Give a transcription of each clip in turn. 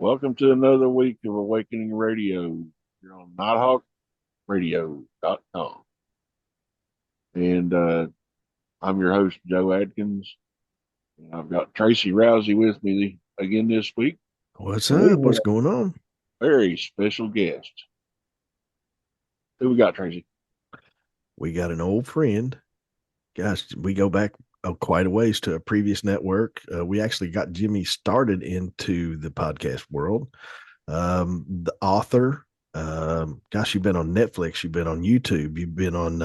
Welcome to another week of Awakening Radio. You're on nighthawkradio.com. And I'm your host, Joe Adkins. And I've got Tracy Rousey with me again this week. What's And we have up? What's going on? a very special guest. Who we got, Tracy? We got an old friend. Gosh, we go back quite a ways to a previous network. We actually got Jimmy started into the podcast world. The author. Gosh, you've been on Netflix. You've been on YouTube. You've been on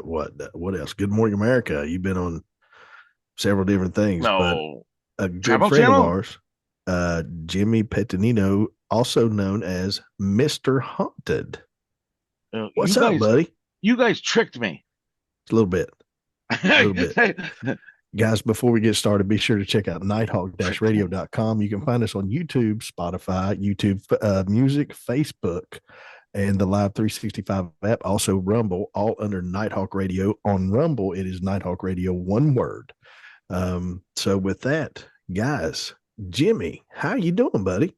what else? Good Morning America. You've been on several different things. But No. a good Travel friend of Channel? ours, Jimmy Pettinino, also known as Mister Haunted. You What's up, guys, buddy? you guys tricked me. A little bit. A little bit. Guys, before we get started, be sure to check out nighthawk-radio.com. You can find us on YouTube, Spotify, YouTube Music, Facebook, and the Live 365 app. Also, Rumble, all under Nighthawk Radio. On Rumble, it is Nighthawk Radio, one word. So with that, guys, Jimmy, how you doing, buddy?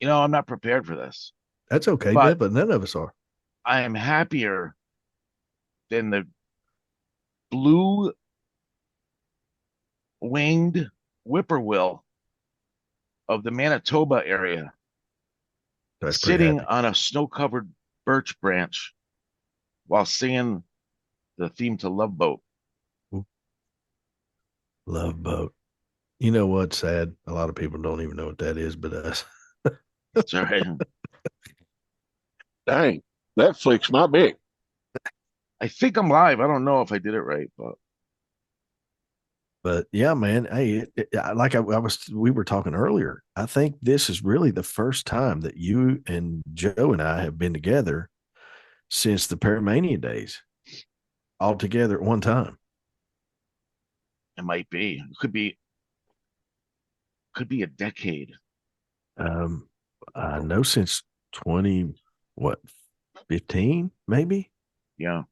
I'm not prepared for this, That's okay, but but none of us are. I am happier than the blue winged whippoorwill of the Manitoba area That's pretty sitting happy. on a snow covered birch branch while singing the theme to Love Boat. Love Boat. You know what's sad? A lot of people don't even know what that is, but us. Sorry. Dang, Netflix, my big. I think I'm live. I don't know if I did it right, but But yeah, man. Hey, we were talking earlier. I think this is really the first time that you and Joe and I have been together since the Paramania days, all together at one time. it might be. It could be a decade. Um, I know since 20, what, 15, maybe. Yeah.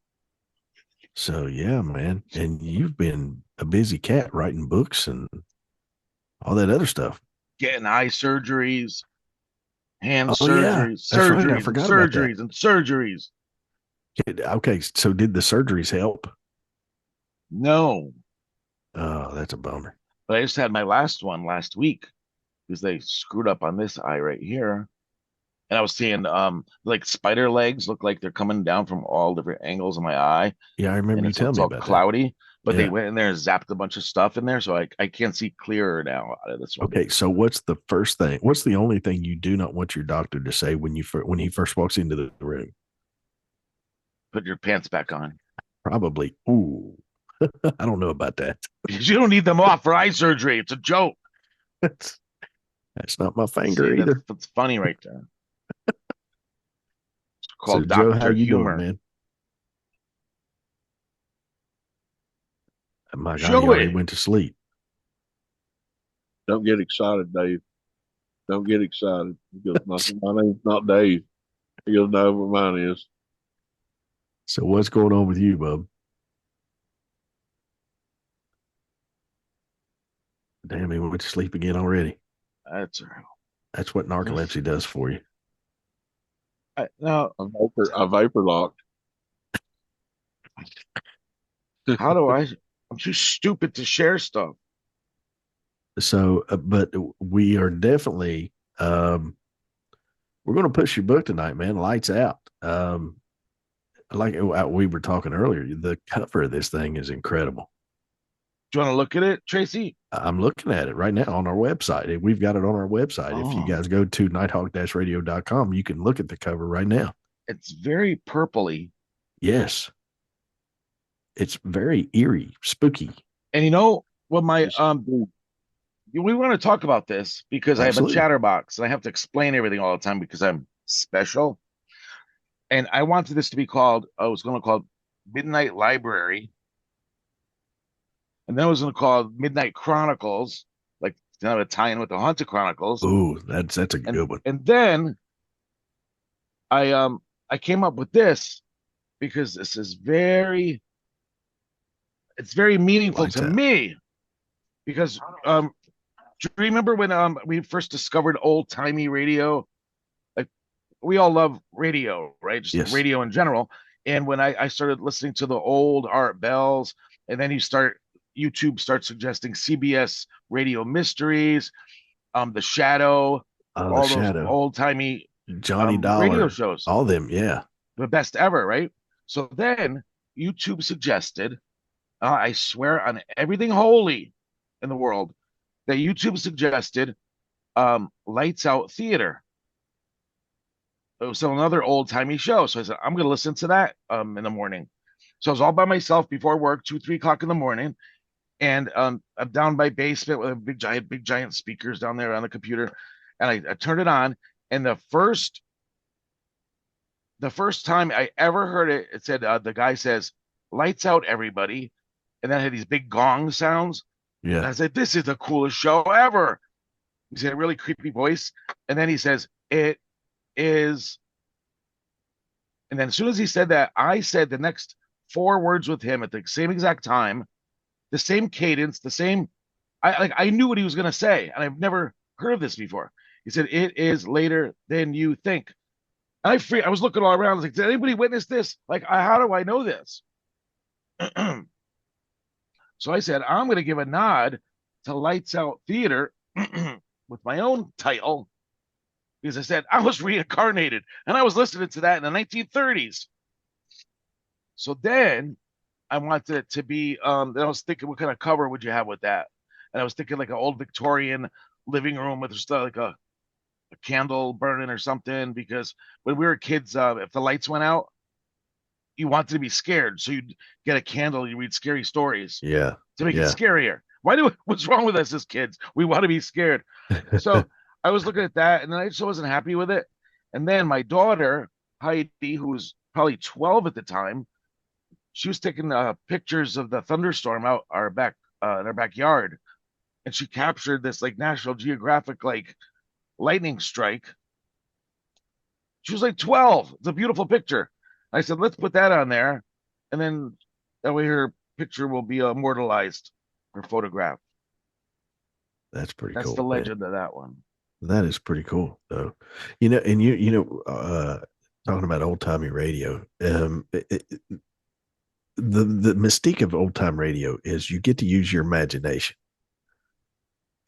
So yeah, man. And you've been a busy cat writing books and all that other stuff. Getting eye surgeries, hand Oh yeah, surgeries, that's right. I surgeries, and forgot about that. surgeries and surgeries. Okay, so did the surgeries help? No, Oh, that's a bummer. but I just had my last one last week because they screwed up on this eye right here. And I was seeing like spider legs look like they're coming down from all different angles of my eye, Yeah, I and remember you telling it's me all about that. cloudy. But they Yeah. went in there and zapped a bunch of stuff in there, so I can't see clearer now out of this one. Okay, so what's the first thing? What's the only thing you do not want your doctor to say when he first walks into the room? Put your pants back on. Probably, ooh, I don't know about that. Because you don't need them off for eye surgery. It's a joke. That's not my See, finger that's either. that's funny right there. It's So called Joe, how Doctor you doing, Humor. man? My God, he already Joey, went to sleep. Don't get excited, Dave. Don't get excited. He goes, my name's not Dave. He goes, no, but mine is. So what's going on with you, bub? Damn, he went to sleep again already. that's That's what narcolepsy does for you. now. I vapor locked. How do I? I'm too stupid to share stuff. So, but we are definitely we're going to push your book tonight, man. Lights out. Like we were talking earlier, the cover of this thing is incredible. Do you want to look at it, Tracy? I'm looking at it right now on our website. We've got it on our website. If you Oh, guys go to nighthawk-radio.com, you can look at the cover right now. it's very purpley. Yes, it's very eerie, spooky. And you know what? My It's we want to talk about this because I have a Absolutely. chatterbox and I have to explain everything all the time because I'm special. And I wanted this to be called. I was going to call it Midnight Library, and then I was going to call it Midnight Chronicles, like kind of a tie-in with the Haunted Chronicles. Ooh, that's a And good one. and then I came up with this because this is very meaningful Lights to out. me because Do you remember when we first discovered old timey radio? Like we all love radio, right? Just Yes. radio in general. And when I started listening to the old Art Bells, and then YouTube starts suggesting CBS Radio Mysteries, The Shadow, Oh, The all those Shadow, old timey Johnny radio Dollar, shows, all them. Yeah. the best ever, right? So then YouTube suggested, I swear on everything holy in the world, that YouTube suggested Lights Out Theater. It was another old timey show. So I said, I'm going to listen to that in the morning. So I was all by myself before work, 2, 3 o'clock in the morning. And I'm down by basement with a big giant speakers down there on the computer. And I turned it on. And the first time I ever heard it, it said, the guy says, "Lights out, everybody." And then it had these big gong sounds. And Yeah. I said, "This is the coolest show ever." He said a really creepy voice. And then he says, "It is." And then as soon as he said that, I said the next 4 words with him at the same exact time, the same cadence, the same. I knew what he was going to say, and I've never heard of this before. He said, "It is later than you think." And I was looking all around. I was like, "Did anybody witness this? Like, how do I know this?" So I said, "I'm going to give a nod to Lights Out Theater with my own title," because I said I was reincarnated and I was listening to that in the 1930s. So then I wanted it to be. Then I was thinking, what kind of cover would you have with that? And I was thinking like an old Victorian living room with just like a candle burning or something. Because when we were kids, if the lights went out, you wanted to be scared, so you'd get a candle. You read scary stories Yeah. to make it Yeah. scarier. What's wrong with us as kids? We want to be scared. So I was looking at that, and then I just wasn't happy with it. And then my daughter Heidi, who was probably 12 at the time, she was taking pictures of the thunderstorm out in our backyard, and she captured this like National Geographic like lightning strike. She was like 12. It's a beautiful picture. I said, let's put that on there, and then that way her picture will be immortalized, her photograph. That's pretty That's cool. the Man. legend of that one. That is pretty cool, though. And talking about old timey radio, the mystique of old time radio is you get to use your imagination.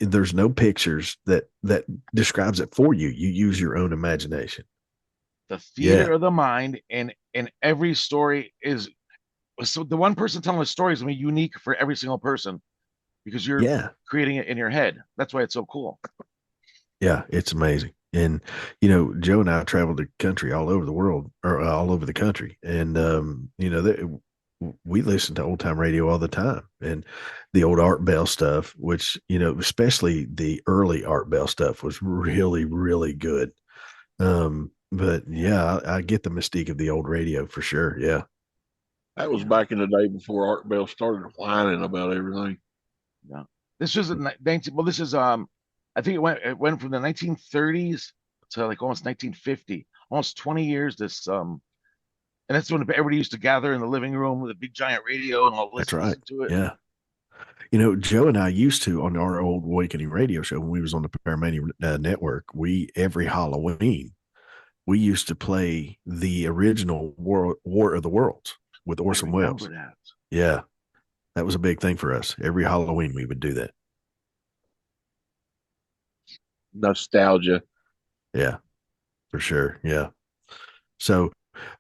There's no pictures that describes it for you. You use your own imagination. The theater of the mind, and every story is so the one person telling the story is going to be unique for every single person because you're creating it in your head. That's why it's so cool. Yeah, it's amazing. And Joe and I traveled the country all over the world, or all over the country, and we listen to old time radio all the time, and the old Art Bell stuff, which especially the early Art Bell stuff, was really, really good. But yeah, I get the mystique of the old radio for sure. Yeah, that was back in the day before Art Bell started whining about everything. Yeah, this was 19. Well, this is I think it went from the 1930s to like almost 1950, almost 20 years. This and that's when everybody used to gather in the living room with a big giant radio and all listen to it. Yeah. Joe and I used to, on our old Awakening radio show, when we was on the Paramania network, every Halloween, we used to play the original War of the Worlds with Orson Welles. That. Yeah. That was a big thing for us. Every Halloween we would do that. Nostalgia. Yeah, for sure. Yeah. So,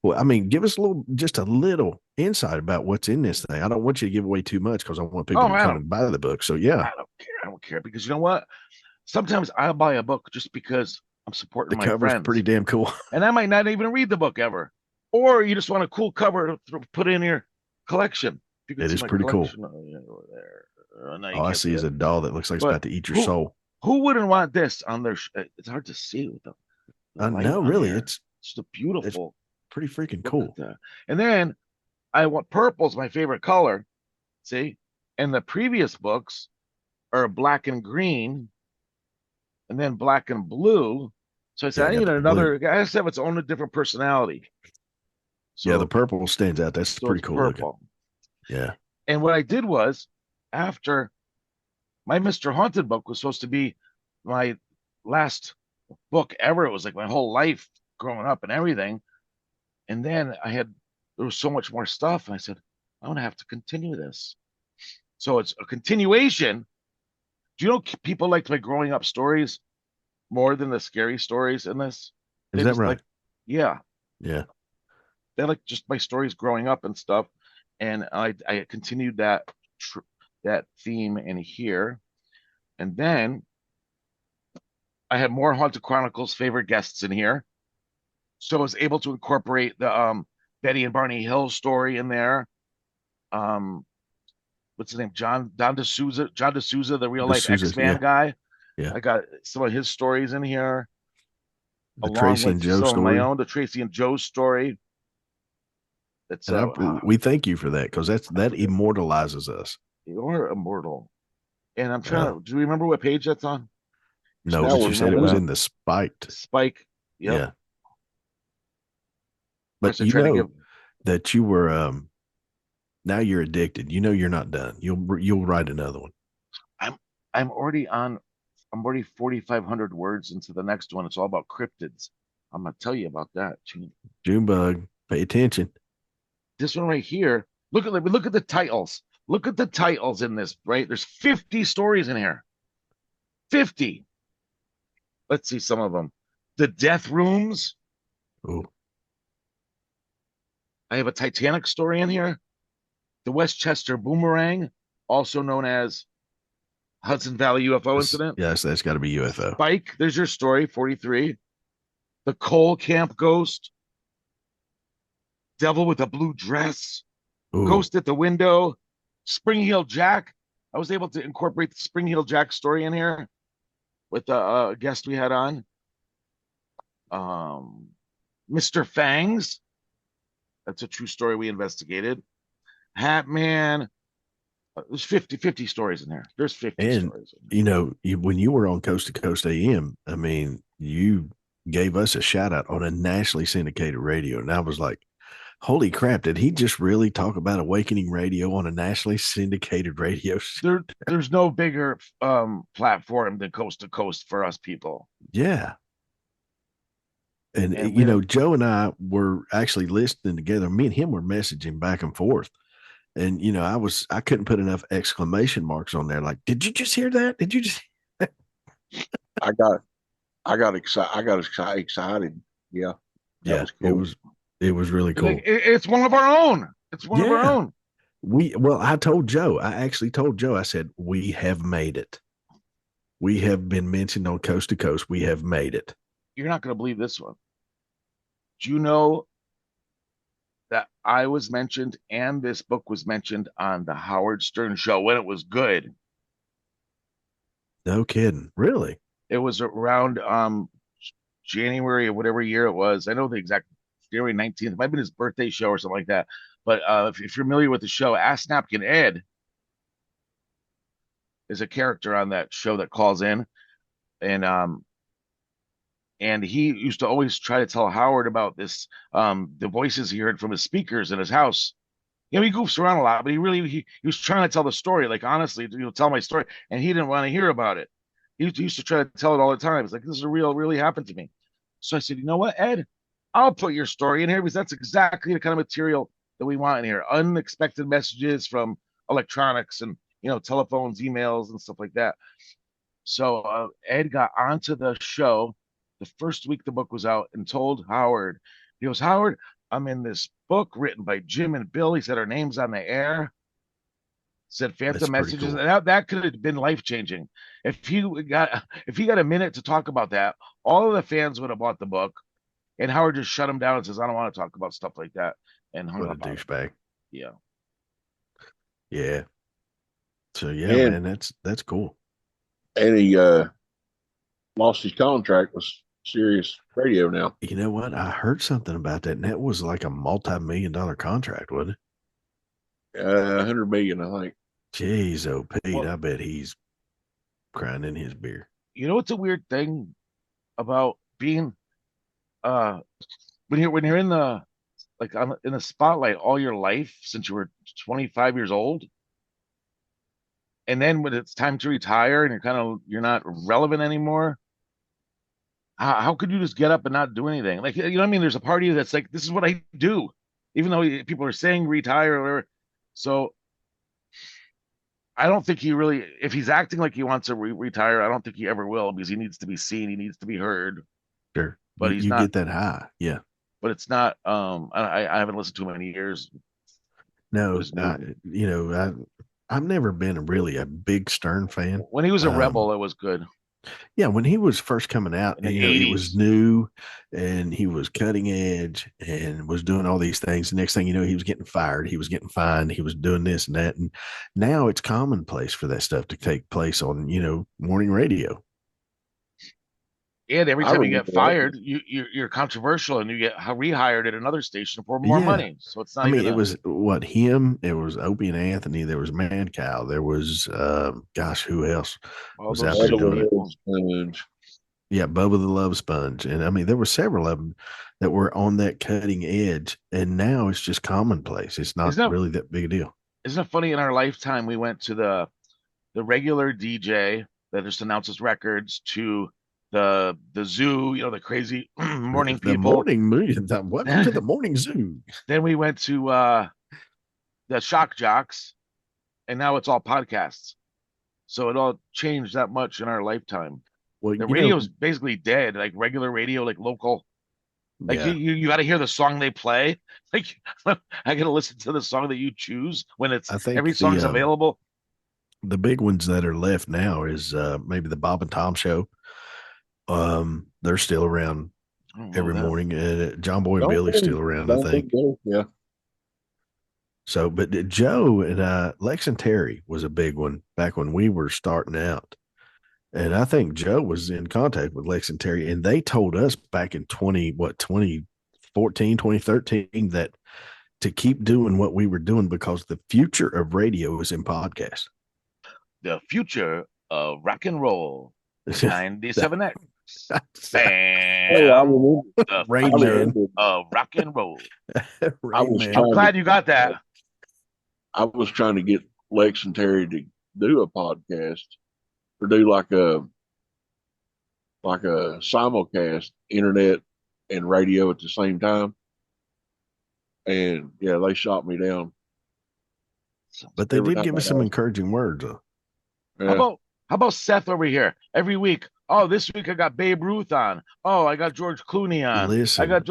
well, I mean, give us just a little insight about what's in this thing. I don't want you to give away too much because I want people to come and buy the book. So yeah. I don't care because you know what? Sometimes I'll buy a book just because I'm supporting my friends. The cover's pretty damn cool. And I might not even read the book ever. Or you just want a cool cover to put in your collection. It is pretty cool. All I see is a doll that looks like it's about to eat your soul. Who wouldn't want this on their? It's hard to see with them. No, really, it's a beautiful. It's pretty freaking cool. And then purple's my favorite color. See, and the previous books are black and green, and then black and blue. So I said, I need another. It has to have its own different personality. So, yeah, the purple stands out. That's pretty cool. Purple. Looking. Yeah. And what I did was, after my Mr. Haunted book was supposed to be my last book ever. It was like my whole life growing up and everything. And then there was so much more stuff. And I said, I'm going to have to continue this. So it's a continuation. Do you know people like my growing up stories more than the scary stories in this? Is that right? Yeah. Yeah. They like just my stories growing up and stuff. And I continued that theme in here. And then I had more Haunted Chronicles favorite guests in here. So I was able to incorporate the Betty and Barney Hill story in there. What's his name? John D'Souza, the real life X-Man guy. Yeah. I got some of his stories in here, the Tracy and Joe story. My own, the Tracy and Joe story. We thank you for that, because that immortalizes us. You're immortal. And I'm trying to. Do you remember what page that's on? No, but you said it was in the Spiked. Spike. Yep. Yeah. But you know that you were now you're addicted. You know you're not done. You'll write another one. I'm already 4,500 words into the next one. It's all about cryptids. I'm gonna tell you about that. Junebug, pay attention. This one right here. Look at the titles. Look at the titles in this, right? There's 50 stories in here. 50. Let's see some of them. The Death Rooms. Ooh. I have a Titanic story in here. The Westchester Boomerang, also known as Hudson Valley UFO incident. Yes, that's got to be UFO. Spike, there's your story, 43. The Cole Camp Ghost. Devil with a Blue Dress. Ooh. Ghost at the Window. Spring Heel Jack. I was able to incorporate the Spring Heel Jack story in here with a guest we had on. Mr. Fangs. That's a true story we investigated. Hat Man. There's 50 stories in there. There's 50 stories. You know, when you were on Coast to Coast AM, I mean, you gave us a shout out on a nationally syndicated radio. And I was like, holy crap, did he just really talk about Awakening Radio on a nationally syndicated radio? There's no bigger platform than Coast to Coast for us people. Yeah. And you know, Joe and I were actually listening together. Me and him were messaging back and forth. And, you know, I couldn't put enough exclamation marks on there. Like, did you just hear that? Did you just? I got excited. Yeah. Yeah. Cool. It was really cool. It's one of our own. It's one of our own. I actually told Joe, I said, we have made it. We have been mentioned on Coast to Coast. We have made it. You're not going to believe this one. Do you know that I was mentioned and this book was mentioned on the Howard Stern show when it was good? No kidding. Really? It was around January or whatever year it was. I know the exact January 19th. It might have been his birthday show or something like that. But if you're familiar with the show, Ask Napkin Ed is a character on that show that calls in. And he used to always try to tell Howard about this, the voices he heard from his speakers in his house. You know, he goofs around a lot, but he was trying to tell the story, like, honestly, tell my story. And he didn't want to hear about it. He used to try to tell it all the time. It's like, this is really happened to me. So I said, you know what, Ed? I'll put your story in here because that's exactly the kind of material that we want in here. Unexpected messages from electronics and, you know, telephones, emails, and stuff like that. So Ed got onto the show the first week the book was out and told Howard, he goes, Howard, I'm in this book written by Jim and Bill. He said our name's on the air. Said Phantom Messages. Cool. And that could have been life-changing. If he got a minute to talk about that, all of the fans would have bought the book. And Howard just shut him down and says, I don't want to talk about stuff like that. And hung what up a douchebag. Yeah. Yeah. So yeah, man, that's cool. And he lost his contract with Sirius Radio now. You know what? I heard something about that, and that was like a multi-million-dollar contract, wasn't it? $100 million, I think. Jeez, oh Pete, well, I bet he's crying in his beer. You know what's a weird thing about being when you're in the in the spotlight all your life since you were 25 years old, and then when it's time to retire and you're not relevant anymore, how could you just get up and not do anything? Like, you know what I mean? There's a party that's like, this is what I do, even though people are saying retire or whatever. So I don't think he really, if he's acting like he wants to retire, I don't think he ever will because he needs to be seen, he needs to be heard. Sure. But he's You not. get that high. Yeah. But it's not. I haven't listened to him in years. No, It's new. I've never been really a big Stern fan. When he was a rebel, it was good. Yeah, when he was first coming out, In the it was 80s. new and he was cutting edge and was doing all these things. The next thing you know, he was getting fired, he was getting fined, he was doing this and that. And now it's commonplace for that stuff to take place on, morning radio. And every I time you remember get that. fired, you're controversial and you get rehired at another station for more Yeah. money. So it's not I mean, even it was what him, it was Opie and Anthony, there was Mancow, there was gosh, who else all was those out there silly doing it? people. Sponge. Yeah, Bubba the Love Sponge. And I mean, there were several of them that were on that cutting edge. And now it's just commonplace. It's not Isn't it really that big a deal. isn't it funny? In our lifetime, we went to the regular DJ that just announces records to the zoo, the crazy morning The people. welcome to the morning zoo. Then we went to the shock jocks, and now it's all podcasts. So it all changed that much in our lifetime. Well, The radio's basically dead, like regular radio, like local. Like yeah, you got to hear the song they play. Like I got to listen to the song that you choose when it's I think every song's available. the big ones that are left now is maybe the Bob and Tom show. They're still around I don't know every that. morning. And John Boy and Billy's still around, I think. Yeah. So, but Joe and Lex and Terry was a big one back when we were starting out. And I think Joe was in contact with Lex and Terry, and they told us back in 2014, 2013, that to keep doing what we were doing because the future of radio is in podcast. The future of rock and roll, 97X. Hey, I Bam. remember. The Rain future Man. of rock and roll. Rain was Man. I'm glad you got that. I was trying to get Lex and Terry to do a podcast or do like a simulcast, internet and radio at the same time. And yeah, they shot me down. But they Every did time give us I some asked. encouraging words. Yeah. How about Seth over here every week? Oh, this week I got Babe Ruth on. Oh, I got George Clooney on. Listen, I got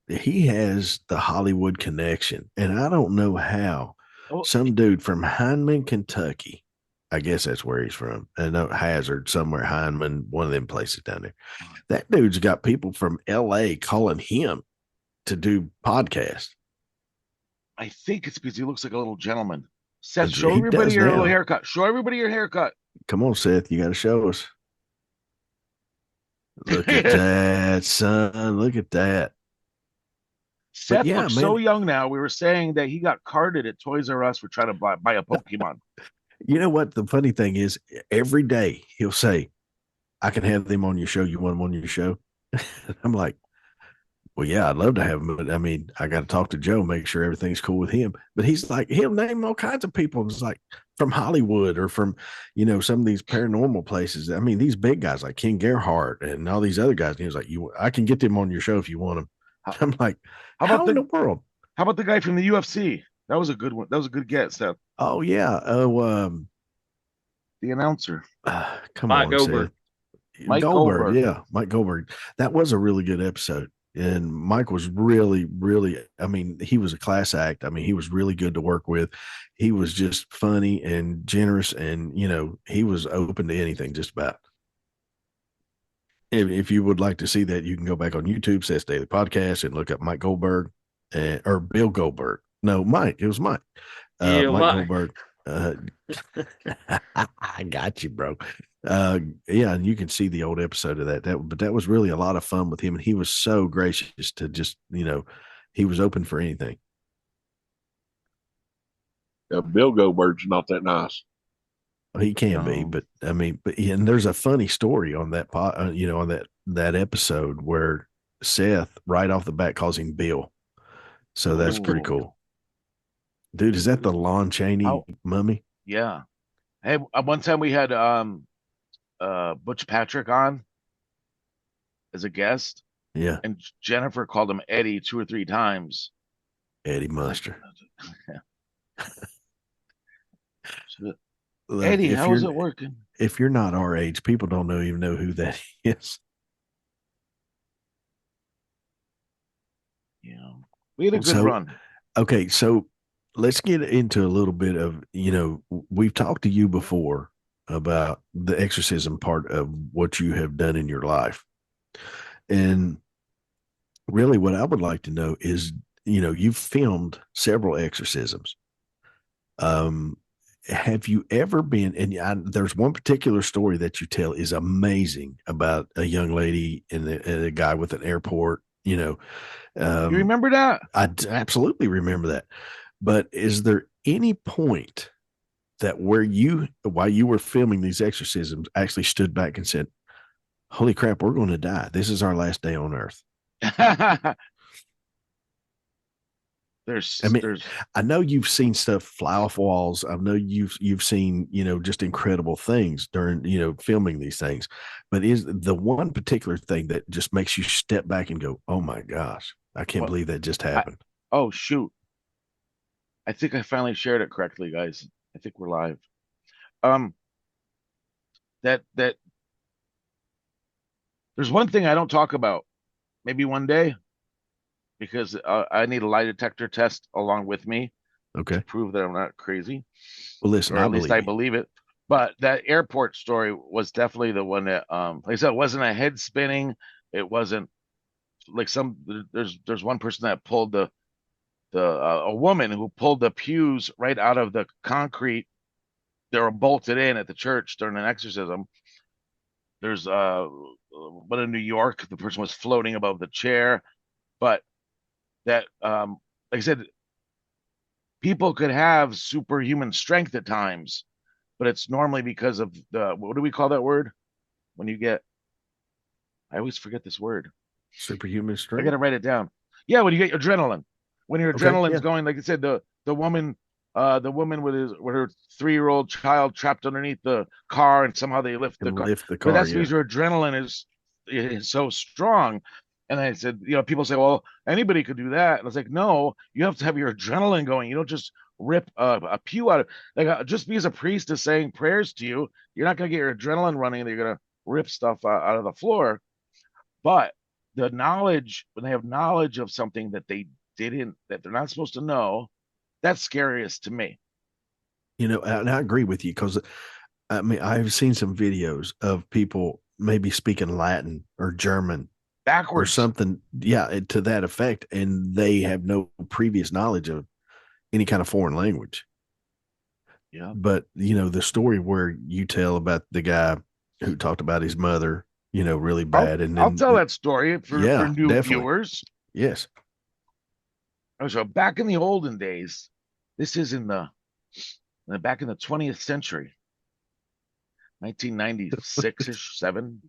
he has the Hollywood connection, and I don't know how Oh. some dude from Hindman, Kentucky, I guess that's where he's from. I know Hazard somewhere, Hindman, one of them places down there. That dude's got people from LA calling him to do podcasts. I think it's because he looks like a little gentleman. Seth, He show everybody does your little now. haircut. Show everybody your haircut. Come on, Seth, you got to show us. Look at that, son. Look at that. Seth yeah, looks man. so young now. We were saying that he got carded at Toys R Us for trying to buy a Pokemon. You know what? The funny thing is, every day he'll say, I can have them on your show. You want them on your show? I'm like, well, yeah, I'd love to have him. But I mean, I got to talk to Joe, make sure everything's cool with him. But he's like, he'll name all kinds of people. It's like from Hollywood or from, some of these paranormal places. I mean, these big guys like King Gerhardt and all these other guys. And he was like, I can get them on your show if you want them. I'm like, How about in the world? How about the guy from the UFC? That was a good one. That was a good get, Seth. Oh, yeah. Oh, the announcer. Come Mike on, Goldberg. Seth. Mike Goldberg. Yeah, Mike Goldberg. That was a really good episode. And Mike was really, really, I mean, he was a class act. I mean, he was really good to work with. He was just funny and generous. And, he was open to anything just about. If you would like to see that, you can go back on YouTube, Seth's Daily Podcast, and look up Mike Goldberg or Bill Goldberg. No, Mike. It was Mike. Yeah, Mike Goldberg. I got you, bro. Yeah, and you can see the old episode of that. But that was really a lot of fun with him, and he was so gracious to just, he was open for anything. Bill Goldberg's not that nice. He can be, but I mean, and there's a funny story on that on that episode where Seth right off the bat calls him Bill. So that's pretty cool. Dude, is that the Lon Chaney mummy? Yeah. Hey, one time we had Butch Patrick on as a guest, Yeah, and Jennifer called him Eddie 2 or 3 times. Eddie Munster. So, Look, Eddie, how is it working? if you're not our age, people don't even know who that is. Yeah, we had a good So, run. okay, so let's get into a little bit of, we've talked to you before about the exorcism part of what you have done in your life. And really what I would like to know is, you've filmed several exorcisms. Um, have you ever been, and there's one particular story that you tell is amazing about a young lady and a guy with an airport, You um, remember that? absolutely remember that. But is there any point that while you were filming these exorcisms, actually stood back and said, "Holy crap, we're going to die. This is our last day on earth." I mean, There's I know you've seen stuff fly off walls. I know you've seen, just incredible things during, filming these things. But is the one particular thing that just makes you step back and go, "Oh my gosh, I can't what believe that just I, happened." oh shoot. I think I finally shared it correctly, guys. I think we're live. Um that there's one thing I don't talk about. Maybe one day, because I need a lie detector test along with me to Okay. prove that I'm not crazy, Well, listen, or I at least believe I you. believe it. But that airport story was definitely the one that, like I said, it wasn't a head spinning. It wasn't like there's one person that pulled a woman who pulled the pews right out of the concrete. They were bolted in at the church during an exorcism. There's one in New York, the person was floating above the chair. But that, like I said, people could have superhuman strength at times, but it's normally because of the, what do we call that word when you get, I always forget this word. Superhuman I got strength. to write it down. Yeah, when you get your adrenaline, when your Okay. adrenaline's Yeah. going, like I said, the woman with her 3-year-old child trapped underneath the car, and somehow they lift the And car. lift the But car. that's Yeah. because your adrenaline is so strong. And I said, people say, well, anybody could do that. And I was like, no, you have to have your adrenaline going. You don't just rip a pew out of, like, just because a priest is saying prayers to you, you're not going to get your adrenaline running and you're going to rip stuff out of the floor. But the knowledge, when they have knowledge of something that that they're not supposed to know, that's scariest to me. And I agree with you because I mean, I've seen some videos of people maybe speaking Latin or German or Backwards. something, yeah, to that effect, and they have no previous knowledge of any kind of foreign language. Yeah. But the story where you tell about the guy who talked about his mother, really I'll bad, and I'll then tell that story for yeah, new definitely, viewers. yes, So back in the olden days, this is back in the 20th century, 1996-ish, 7.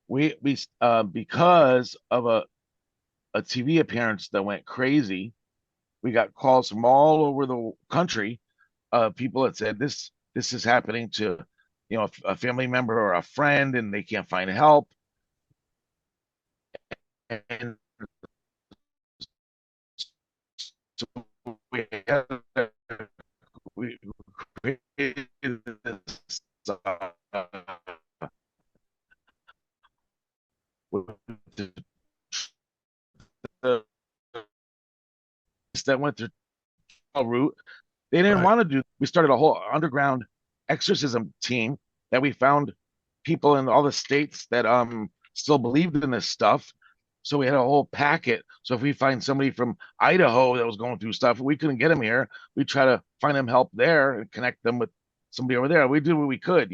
We because of a TV appearance that went crazy, we got calls from all over the country, people that said this is happening to, a family member or a friend, and they can't find help. And so we had, we created this, that went through a route. They didn't right. want to do. We started a whole underground exorcism team that we found people in all the states that still believed in this stuff. So we had a whole packet. So if we find somebody from Idaho that was going through stuff, we couldn't get them here. We try to find them help there and connect them with somebody over there. We did what we could.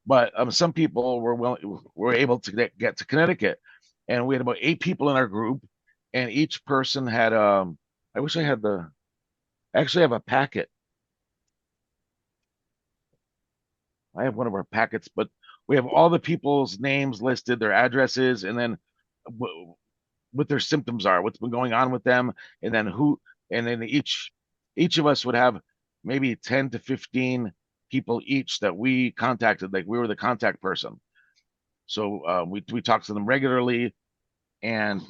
But some people were able to get to Connecticut, and we had about 8 people in our group, and each person had I wish I had I actually have a packet. I have one of our packets, but we have all the people's names listed, their addresses, and then what their symptoms are, what's been going on with them, and then each of us would have maybe 10 to 15 people each that we contacted. Like we were the contact person. So we talked to them regularly, and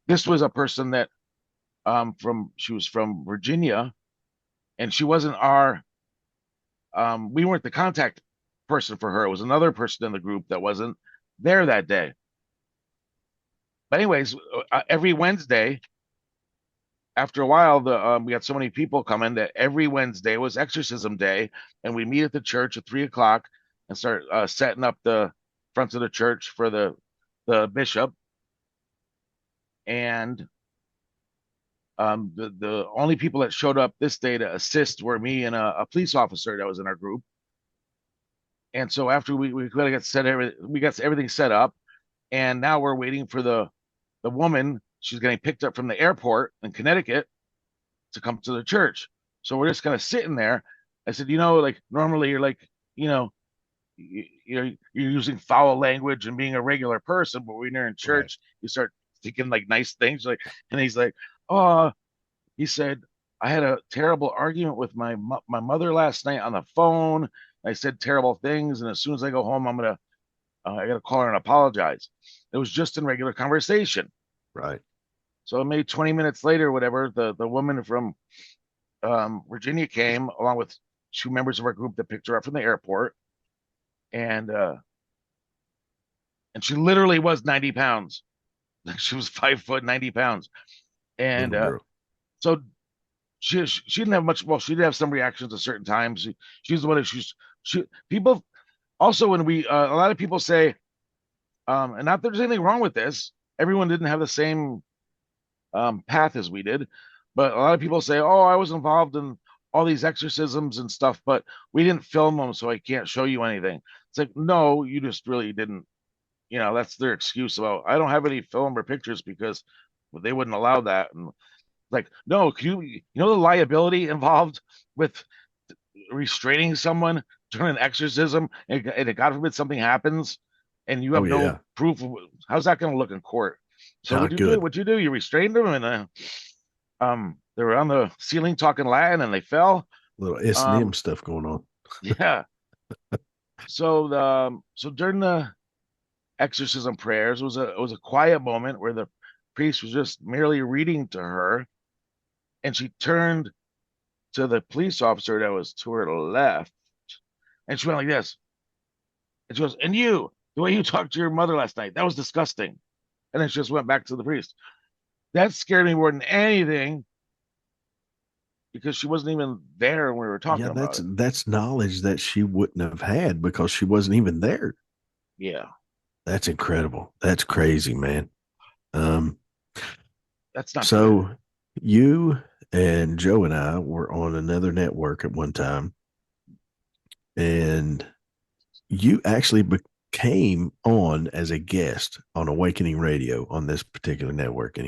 this was a person that she was from Virginia, and she wasn't our we weren't the contact person for her. It was another person in the group that wasn't there that day. But anyways, every Wednesday, after a while, we got so many people coming that every Wednesday was exorcism day, and we meet at the church at 3 o'clock and start setting up the front of the church for the bishop. And the only people that showed up this day to assist were me and a police officer that was in our group. And so after we got everything set up, and now we're waiting for the woman. She's getting picked up from the airport in Connecticut to come to the church. So we're just kind of sitting there. I said, like normally you're like, you're using foul language and being a regular person, but when you're in church, you start thinking like nice things. Like, and he's like, oh, he said, I had a terrible argument with my mother last night on the phone. I said terrible things, and as soon as I go home, I gotta call her and apologize. It was just in regular conversation. Right. So maybe 20 minutes later, whatever, the woman from Virginia came along with two members of our group that picked her up from the airport, and she literally was 90 pounds. She was 5 foot 90 pounds, and so she didn't have much. Well, she did have some reactions at certain times. She's the one that people also when we a lot of people say, and not that there's anything wrong with this. Everyone didn't have the same path as we did, but a lot of people say, "Oh, I was involved in all these exorcisms and stuff, but we didn't film them, so I can't show you anything." It's like, no, you just really didn't. That's their excuse about I don't have any film or pictures because they wouldn't allow that. And like, no, you know the liability involved with restraining someone during an exorcism, and God forbid something happens, and you have no proof. How's that going to look in court? So what you do? You restrained them, and they were on the ceiling talking Latin, and they fell. Little S&M stuff going on. Yeah. So during the exorcism prayers, it was a quiet moment where the priest was just merely reading to her, and she turned to the police officer that was to her left, and she went like this, and she goes, "And you, the way you talked to your mother last night, that was disgusting." And then she just went back to the priest. That scared me more than anything because she wasn't even there when we were talking about it. That's knowledge that she wouldn't have had because she wasn't even there. Yeah. That's incredible. That's crazy, man. That's not so good. You and Joe and I were on another network at one time, and you actually came on as a guest on Awakening Radio on this particular network.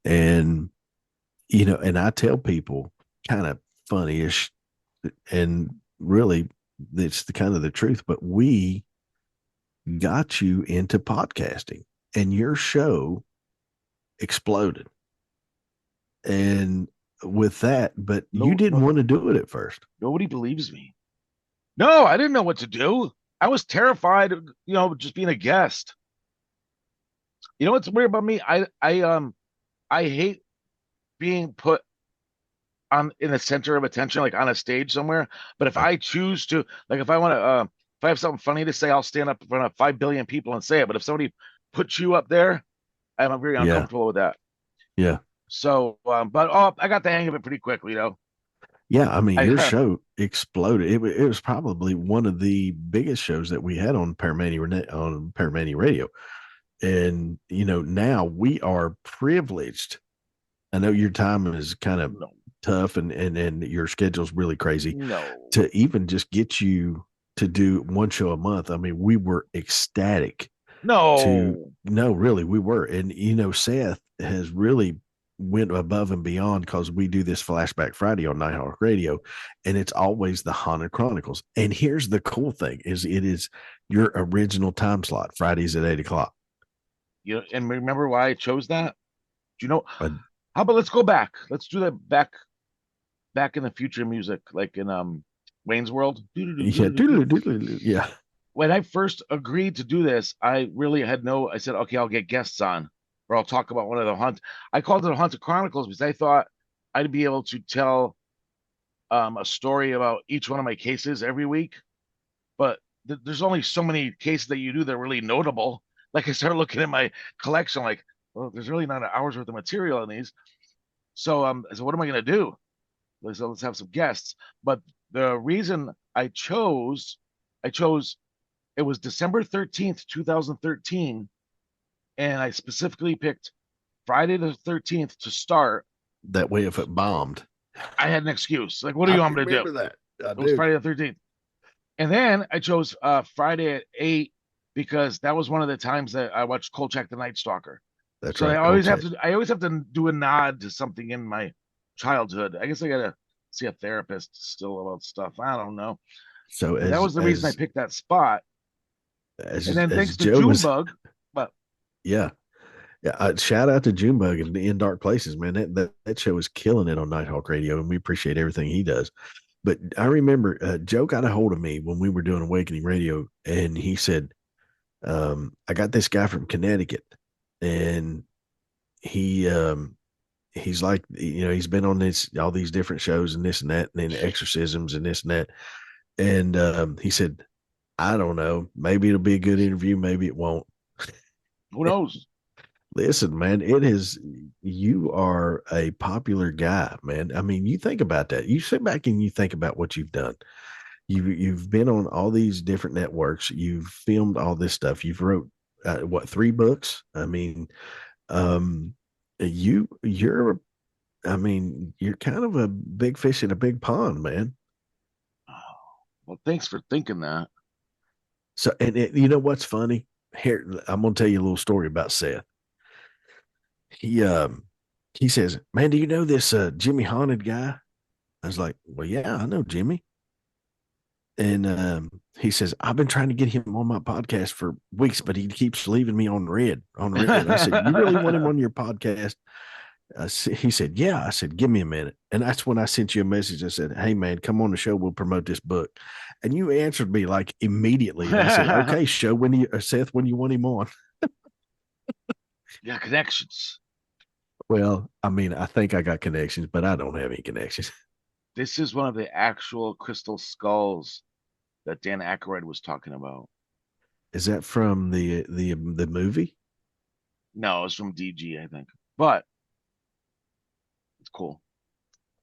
And I tell people kind of funny-ish, and really it's the kind of the truth, but we got you into podcasting and your show exploded. And with that, but you didn't want to do it at first. Nobody believes me. No, I didn't know what to do. I was terrified, just being a guest. You know what's weird about me? I hate being put in the center of attention, like on a stage somewhere. But if I choose to, like, if I want to, if I have something funny to say, I'll stand up in front of 5 billion people and say it. But if somebody puts you up there, I'm very uncomfortable with that. Yeah. So, but I got the hang of it pretty quickly, Yeah, I mean, your show exploded. It was probably one of the biggest shows that we had on Paramania Radio. And, now we are privileged. I know your time is kind of tough and your schedule's really crazy. No. To even just get you to do one show a month. I mean, we were ecstatic. No, really, we were. And, Seth has really went above and beyond because we do this Flashback Friday on Nighthawk Radio, and it's always the Haunted Chronicles. And here's the cool thing is it is your original time slot, Fridays at 8:00. And remember why I chose that? Do you know? How about let's go back? Let's do that back in the future music, like in Wayne's World. Yeah, yeah. When I first agreed to do this, I really had I said, okay, I'll get guests on, or I'll talk about one of the I called it the Haunted Chronicles because I thought I'd be able to tell a story about each one of my cases every week. But there's only so many cases that you do that are really notable. Like I started looking at my collection, like, well, there's really not an hour's worth of material in these. So I said, what am I gonna do? So let's have some guests. But the reason I chose it was December 13th, 2013, and I specifically picked Friday the 13th to start. That way, if it bombed, I had an excuse. Like, what do you want me to do? That. It was Friday the 13th. And then I chose Friday at 8 because that was one of the times that I watched Kolchak the Night Stalker. That's so right. I always have to do a nod to something in my childhood. I guess I gotta see a therapist still about stuff. I don't know. So that was the reason I picked that spot. And then thanks to Junebug, but yeah. Shout out to Junebug and In Dark Places, man. That show is killing it on Nighthawk Radio, and we appreciate everything he does. But I remember Joe got a hold of me when we were doing Awakening Radio, and he said, I got this guy from Connecticut, and he's like, he's been on all these different shows and this and that, and then exorcisms and this and that. And he said, I don't know, maybe it'll be a good interview, maybe it won't. Who knows? Listen, man, you are a popular guy, man. I mean, you think about that. You sit back and you think about what you've done. You've been on all these different networks. You've filmed all this stuff. You've wrote 3 books? I mean, you're kind of a big fish in a big pond, man. Well, thanks for thinking that. So, and you know what's funny? Here, I'm going to tell you a little story about Seth. He says, man, do you know this Jimmy Haunted guy? I was like, well, yeah, I know Jimmy. And he says, I've been trying to get him on my podcast for weeks, but he keeps leaving me on red. And I said, you really want him on your podcast? He said, yeah. I said, give me a minute. And that's when I sent you a message. I said, hey, man, come on the show. We'll promote this book. And you answered me like immediately. And I said, okay, Seth, when you want him on. Yeah, connections. Well, I mean, I think I got connections, but I don't have any connections. This is one of the actual crystal skulls that Dan Aykroyd was talking about. Is that from the movie? No, it's from DG, I think. But it's cool.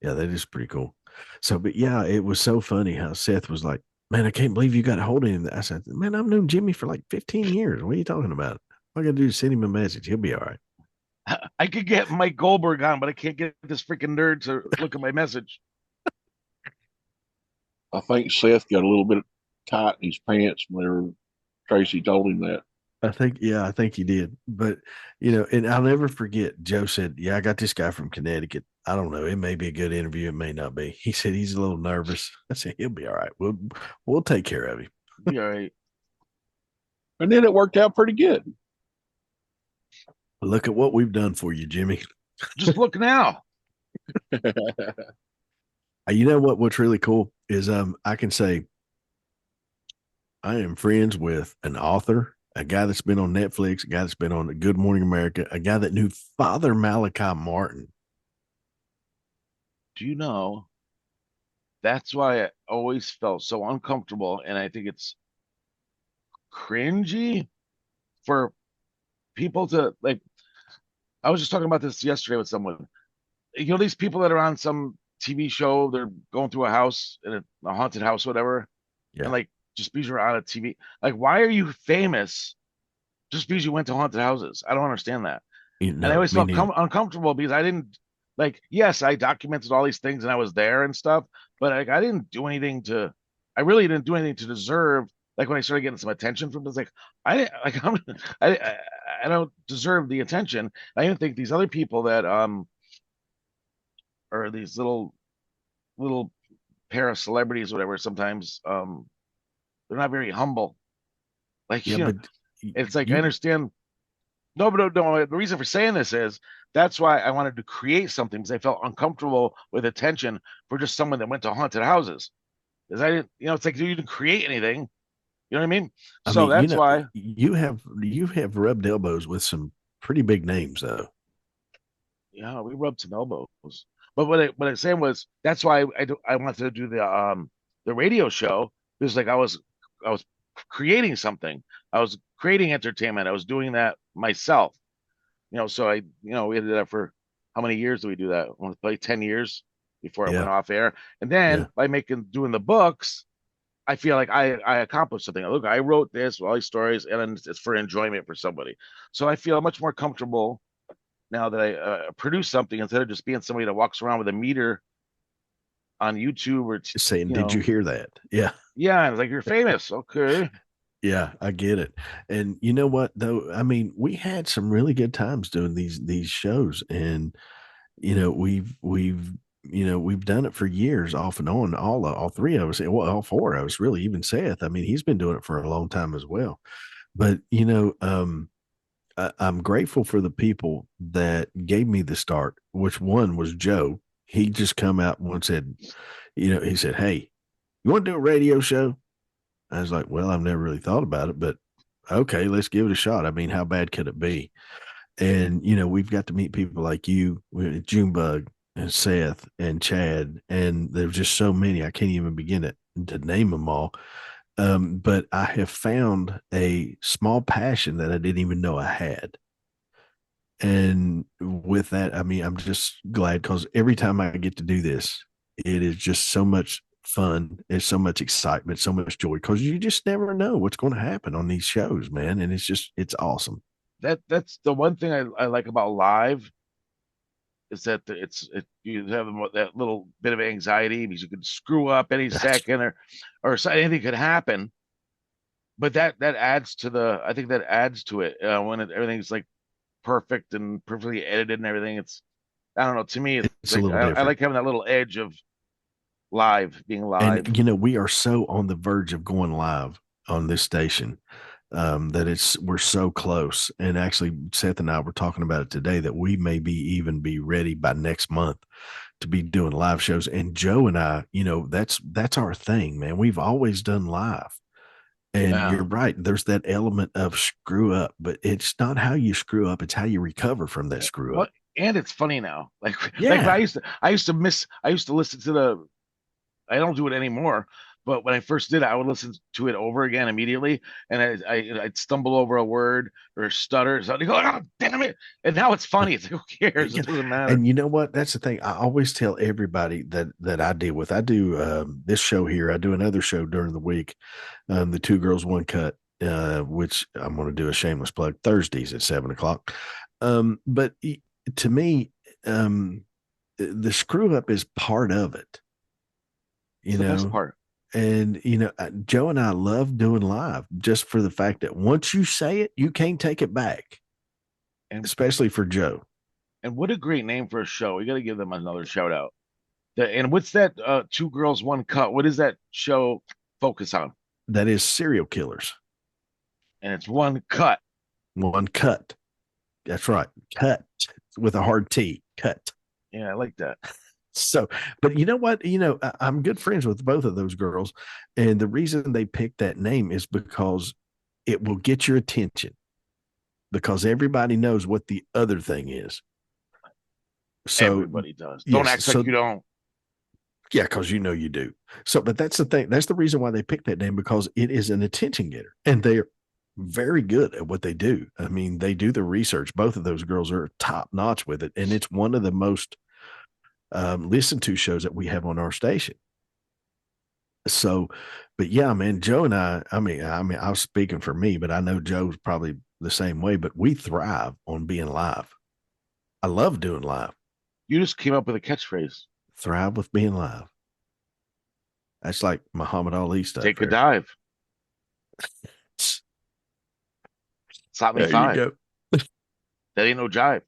Yeah, that is pretty cool. So, but yeah, it was so funny how Seth was like, man, I can't believe you got a hold of him. I said, man, I've known Jimmy for like 15 years. What are you talking about? All I got to do is send him a message. He'll be all right. I could get Mike Goldberg on, but I can't get this freaking nerd to look at my message. I think Seth got a little bit tight in his pants whenever Tracy told him that. I think he did. But, and I'll never forget, Joe said, yeah, I got this guy from Connecticut. I don't know. It may be a good interview. It may not be. He said he's a little nervous. I said, he'll be all right. We'll take care of him. Be all right. And then it worked out pretty good. Look at what we've done for you, Jimmy. Just look now. You know what's really cool is I can say I am friends with an author, a guy that's been on Netflix, a guy that's been on Good Morning America, a guy that knew Father Malachi Martin. Do you know? That's why I always felt so uncomfortable, and I think it's cringy for people to like. I was just talking about this yesterday with someone. These people that are on some TV show, they're going through a house in a haunted house, whatever, and like just because you're on a TV, like why are you famous just because you went to haunted houses? I don't understand that. And I always felt uncomfortable because I didn't yes, I documented all these things and I was there and stuff, but I didn't do anything I really didn't do anything to deserve. Like when I started getting some attention from this, I don't deserve the attention. I even think these other people that or these little pair of celebrities, whatever, sometimes they're not very humble. It's like I understand. No, but no. The reason for saying this is that's why I wanted to create something because I felt uncomfortable with attention for just someone that went to haunted houses. because I didn't, it's like you didn't create anything. You know what I mean? I So mean, that's why. you have rubbed elbows with some pretty big names though. Yeah, we rubbed some elbows. But what I'm saying was that's why I wanted to do the radio show, because like I was creating something. I was creating entertainment. I was doing that myself. So we did that for how many years did we do that? Like 10 years before it Yeah. went off air. And Yeah. then by doing the books, I feel like I accomplished something. Look, I wrote this, all these stories, and it's for enjoyment for somebody. So I feel much more comfortable now that I produce something, instead of just being somebody that walks around with a meter on YouTube or Saying, did you hear that? Yeah. yeah, it's like you're famous. Okay. Yeah, I get it. And you know what though? I mean, we had some really good times doing these shows, and we've done it for years off and on, all three of us, well, all four of us really, even Seth. I mean, he's been doing it for a long time as well. But I'm grateful for the people that gave me the start, which one was Joe. He just come out and said, he said, "Hey, you want to do a radio show?" I was like, "Well, I've never really thought about it, but okay, let's give it a shot. I mean, how bad could it be?" And we've got to meet people like you, Junebug and Seth and Chad, and there's just so many. I can't even begin to name them all. But I have found a small passion that I didn't even know I had. And with that, I mean, I'm just glad because every time I get to do this, it is just so much fun. It's so much excitement, so much joy because you just never know what's going to happen on these shows, man. And it's awesome. That's the one thing I like about live, is that you have that little bit of anxiety because you could screw up any second, or anything could happen. But that adds to I think that adds to it, when everything's like perfect and perfectly edited and everything. I don't know. To me, it's A like little I different. like having that little edge of being live. And we are so on the verge of going live on this station, that we're so close. And actually, Seth and I were talking about it today that we may even be ready by next month to be doing live shows. And Joe and I, that's our thing, man. We've always done live. And Yeah. you're right. There's that element of screw up, but it's not how you screw up. It's how you recover from that screw up. And it's funny now. Like Yeah. I used to listen to I don't do it anymore. But when I first did it, I would listen to it over again immediately, and I'd stumble over a word or stutter. So I'd go, "Oh, damn it!" And now it's funny. It's like, who cares? It doesn't matter. And you know what? That's the thing. I always tell everybody that I deal with. I do this show here. I do another show during the week, the Two Girls One Cut, which I'm going to do a shameless plug Thursdays at 7:00. But to me, the screw up is part of it. It's the best part. And Joe and I love doing live just for the fact that once you say it, you can't take it back. And especially for Joe. And what a great name for a show. We got to give them another shout out. And what's that? Two Girls One Cut. What does that show focus on? That is serial killers. And it's one cut. One cut. That's right. Cut with a hard T. Cut. Yeah, I like that. So, but you know what? I'm good friends with both of those girls. And the reason they picked that name is because it will get your attention, because everybody knows what the other thing is. So everybody does. Don't act like you don't. Yeah, because you do. So, but that's the thing. That's the reason why they picked that name, because it is an attention getter. And they're very good at what they do. I mean, they do the research. Both of those girls are top notch with it. And it's one of the most listened to shows that we have on our station. So, but yeah, man, Joe and I mean, I was speaking for me, but I know Joe's probably the same way, but we thrive on being live. I love doing live. You just came up with a catchphrase. Thrive with being live. That's like Muhammad Ali stuff. Take a dive. Slap me five. You go. That ain't no jive.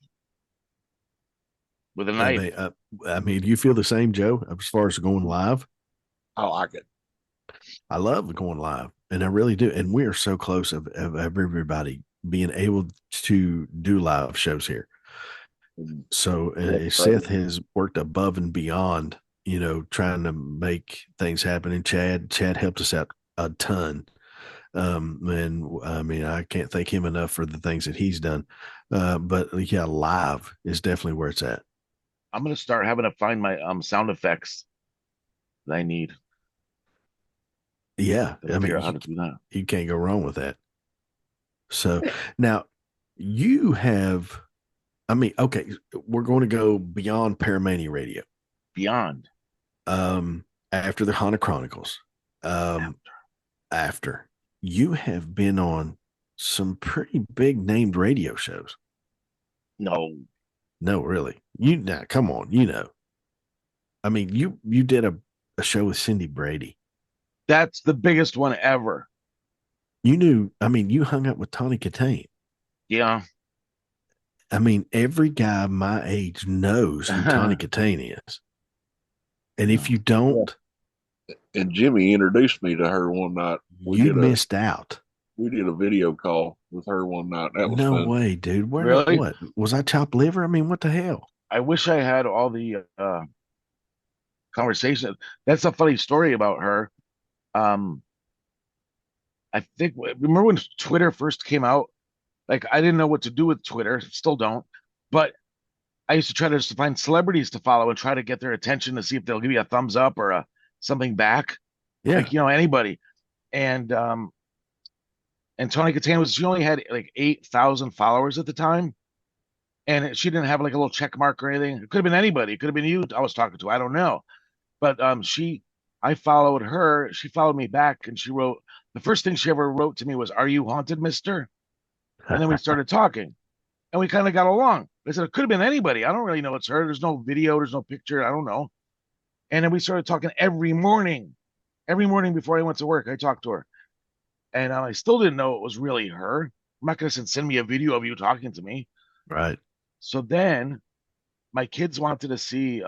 With a knife. I mean, do you feel the same, Joe, as far as going live? I like it. I love going live, and I really do. And we are so close of everybody being able to do live shows here. So Seth has worked above and beyond, trying to make things happen. And Chad helped us out a ton. And I mean, I can't thank him enough for the things that he's done. But yeah, live is definitely where it's at. I'm gonna start having to find my sound effects that I need. Yeah. Gotta I mean, figure out how to do that. you can't go wrong with that. So now you have, I mean, okay, we're going to go beyond Paramania Radio. Beyond. After the Haunted Chronicles, after you have been on some pretty big named radio shows. No. No, really. Now come on, I mean, you did a show with Cindy Brady. That's the biggest one ever. I mean, you hung up with Tawny Katane. Yeah. I mean, every guy my age knows who Tawny Katane is. And if you don't, and Jimmy introduced me to her one night. You missed out. We did a video call with her one night. That was no fun. way, dude. Really? What was I chopped liver? I mean, what the hell? I wish I had all the conversation. That's a funny story about her. I think remember when Twitter first came out? Like I didn't know what to do with Twitter, still don't. But I used to try to just find celebrities to follow and try to get their attention to see if they'll give you a thumbs up or something back. Yeah. Like, anybody. And Tawny Katane she only had like 8,000 followers at the time. And she didn't have like a little check mark or anything. It could have been anybody. It could have been you I was talking to. I don't know. But I followed her. She followed me back and she wrote, the first thing she ever wrote to me was, "Are you haunted, mister?" And then we started talking and we kind of got along. I said, it could have been anybody. I don't really know it's her. There's no video. There's no picture. I don't know. And then we started talking every morning. Every morning before I went to work, I talked to her. And I still didn't know it was really her. I'm not going to send me a video of you talking to me. Right. So then my kids wanted to see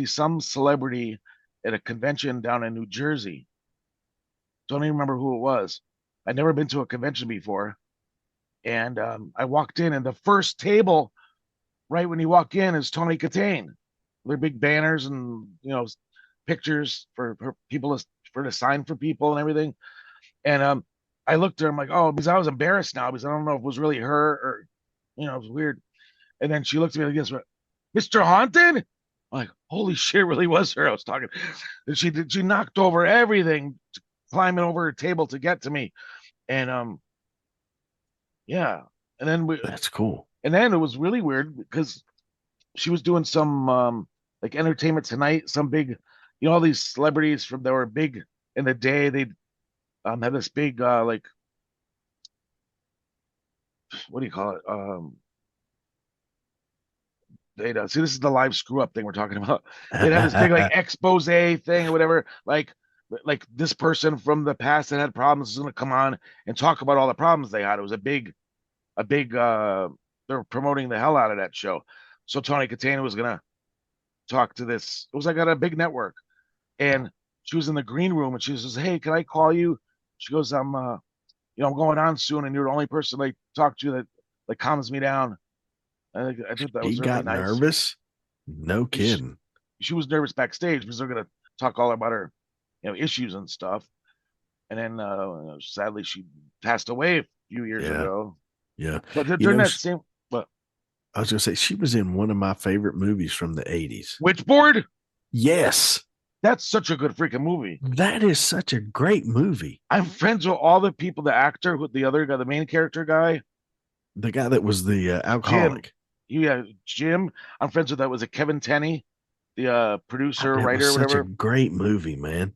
some celebrity at a convention down in New Jersey. Don't even remember who it was. I'd never been to a convention before. And I walked in, and the first table, right when you walk in, is Tawny Katane. Their big banners and pictures for people to sign for people and everything. And I looked at her. I'm like, oh, because I was embarrassed now because I don't know if it was really her or it was weird. And then she looked at me like this, Mr. Haunted. I'm like, holy shit, it really was her I was talking. And she knocked over everything, climbing over her table to get to me. And yeah. And then that's cool. And then it was really weird because she was doing some like Entertainment Tonight, some big, all these celebrities that were big in the day. They'd have this big like, what do you call it? They'd see, this is the live screw up thing we're talking about. They'd have this big like expose thing or whatever, like this person from the past that had problems is going to come on and talk about all the problems they had. It was a big they were promoting the hell out of that show. So Tawny Katane was going to talk to this. It was like at a big network. And she was in the green room and she says, "Hey, can I call you?" She goes, I'm going on soon and you're the only person I talk to that like calms me down. I think that was really got nice. Nervous? No kidding. She was nervous backstage because they're going to talk all about her issues and stuff. And then sadly she passed away a few years ago. Yeah. But during that same, but I was gonna say she was in one of my favorite movies from the 80s. Witchboard? Yes. That's such a good freaking movie. That is such a great movie. I'm friends with all the people, the actor, with the other guy, the main character guy. The guy that was the alcoholic. Jim. I'm friends with that. Was it Kevin Tenney, the producer, writer, was whatever? Such a great movie, man.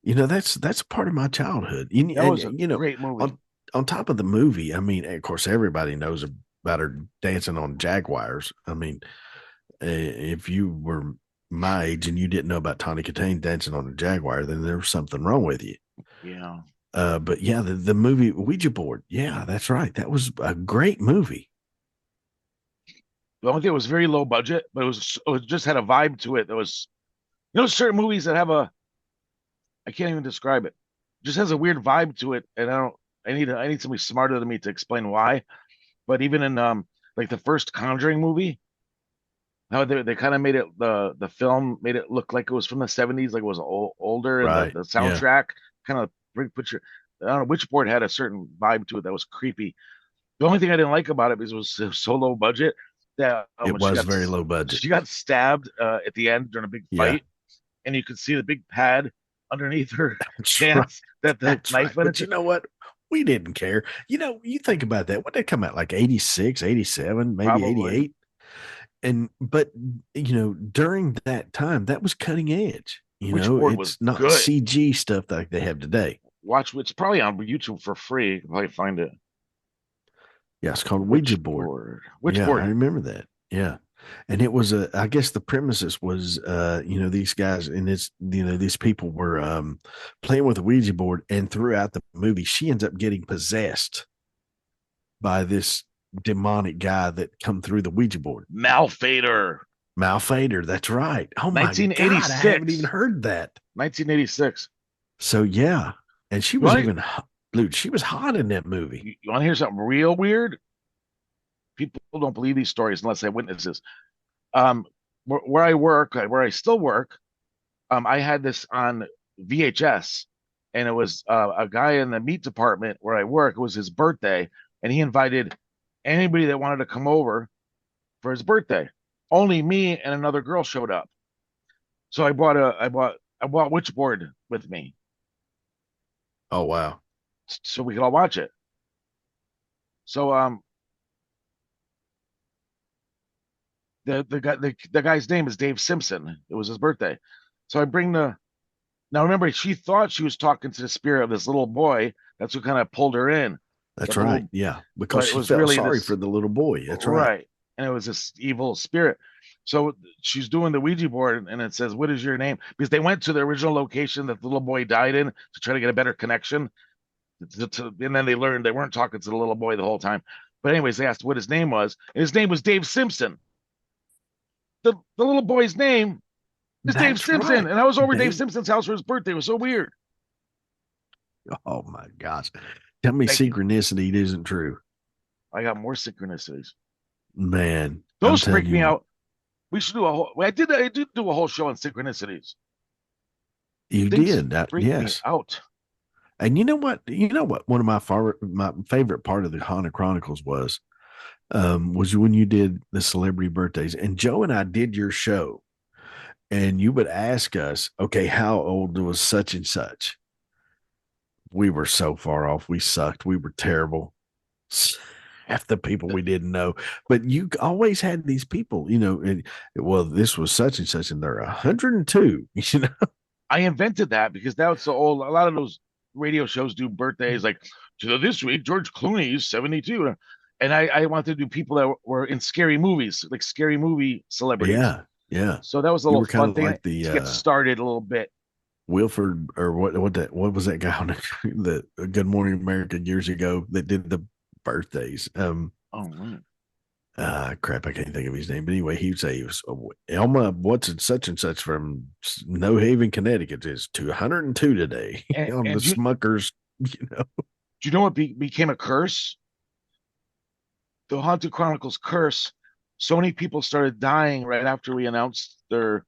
That's part of my childhood. That was a great movie. On top of the movie, I mean, of course, everybody knows about her dancing on Jaguars. I mean, if you were my age and you didn't know about Tawny Katane dancing on a Jaguar, then there was something wrong with you. Yeah. But yeah, the movie Ouija Board. Yeah, that's right. That was a great movie. The only thing, it was very low budget, but it just had a vibe to it. There was, certain movies that have I can't even describe it. It just has a weird vibe to it, and I need somebody smarter than me to explain why. But even in like the first Conjuring movie, How they kind of made it the film made it look like it was from the 70s, like it was older, and Right. the Yeah. soundtrack kind of put your I don't know, Witchboard had a certain vibe to it that was creepy. The only thing I didn't like about it is it was so low budget that It when was very low budget. she got stabbed at the end during a big Yeah. fight, and you could see the big pad underneath her That's right. pants that the That's knife right. went But you into. know what? We didn't care. You think about that. What did it come out like 86, 87, maybe Probably 88? But during that time, that was cutting edge. Witchboard was It's not good. CG stuff like they have today. Watch, it's probably on YouTube for free. You can probably find it. Yeah, it's called Ouija board. Yeah, I Witchboard. remember that. Yeah. And it was I guess the premises was these guys and it's these people were playing with a Ouija board, and throughout the movie she ends up getting possessed by this demonic guy that come through the Ouija board. Malfader. Malfader, that's right. Oh my God, I 1986. haven't even heard that. 1986. So yeah, and she was even dude, she was hot in that movie. You want to hear something real weird? People don't believe these stories unless they have witnesses. Where I work, where I still work, I had this on VHS, and it was a guy in the meat department where I work. It was his birthday, and he invited anybody that wanted to come over for his birthday. Only me and another girl showed up. So I bought Witchboard with me, Oh wow. so we could all watch it. So the guy's name is Dave Simpson. It was his birthday. So I bring the now remember she thought she was talking to the spirit of this little boy. That's what kind of pulled her in. That's The right. little, Yeah. but Because it she was felt really sorry this for the little boy. That's right. right. And it was this evil spirit. So she's doing the Ouija board, and it says, "What is your name?" Because they went to the original location that the little boy died in to try to get a better connection. And then they learned they weren't talking to the little boy the whole time. But anyways, they asked what his name was, and his name was Dave Simpson. The little boy's name is Dave That's Simpson, right. and I was over Dave Dave. Simpson's house for his birthday. It was so weird. Oh my gosh. Tell me Thank you. synchronicity it isn't true. I got more synchronicities. Man. Those freak me out. We should do a whole. I did do a whole show on synchronicities. You Things did. freak Yes. me out. And you know what? One of my favorite part of the Haunted Chronicles was when you did the celebrity birthdays. And Joe and I did your show, and you would ask us, okay, how old was such and such? We were so far off. We sucked. We were terrible. Half the people we didn't know, but you always had these people, well, this was such and such, and they're 102, I invented that because that was so old. A lot of those radio shows do birthdays like this week, George Clooney's 72. And I wanted to do people that were in scary movies, like scary movie celebrities. Yeah. Yeah. So that was a You little were kind fun of thing like to get started a little bit. Wilford, or what was that guy on the Good Morning America years ago that did the birthdays? Oh, right. Crap, I can't think of his name. But anyway, he would say he was Elma, what's it, such and such from No Haven, Connecticut is 202 today on the Smuckers, Do you know what became a curse? The Haunted Chronicles curse. So many people started dying right after we announced their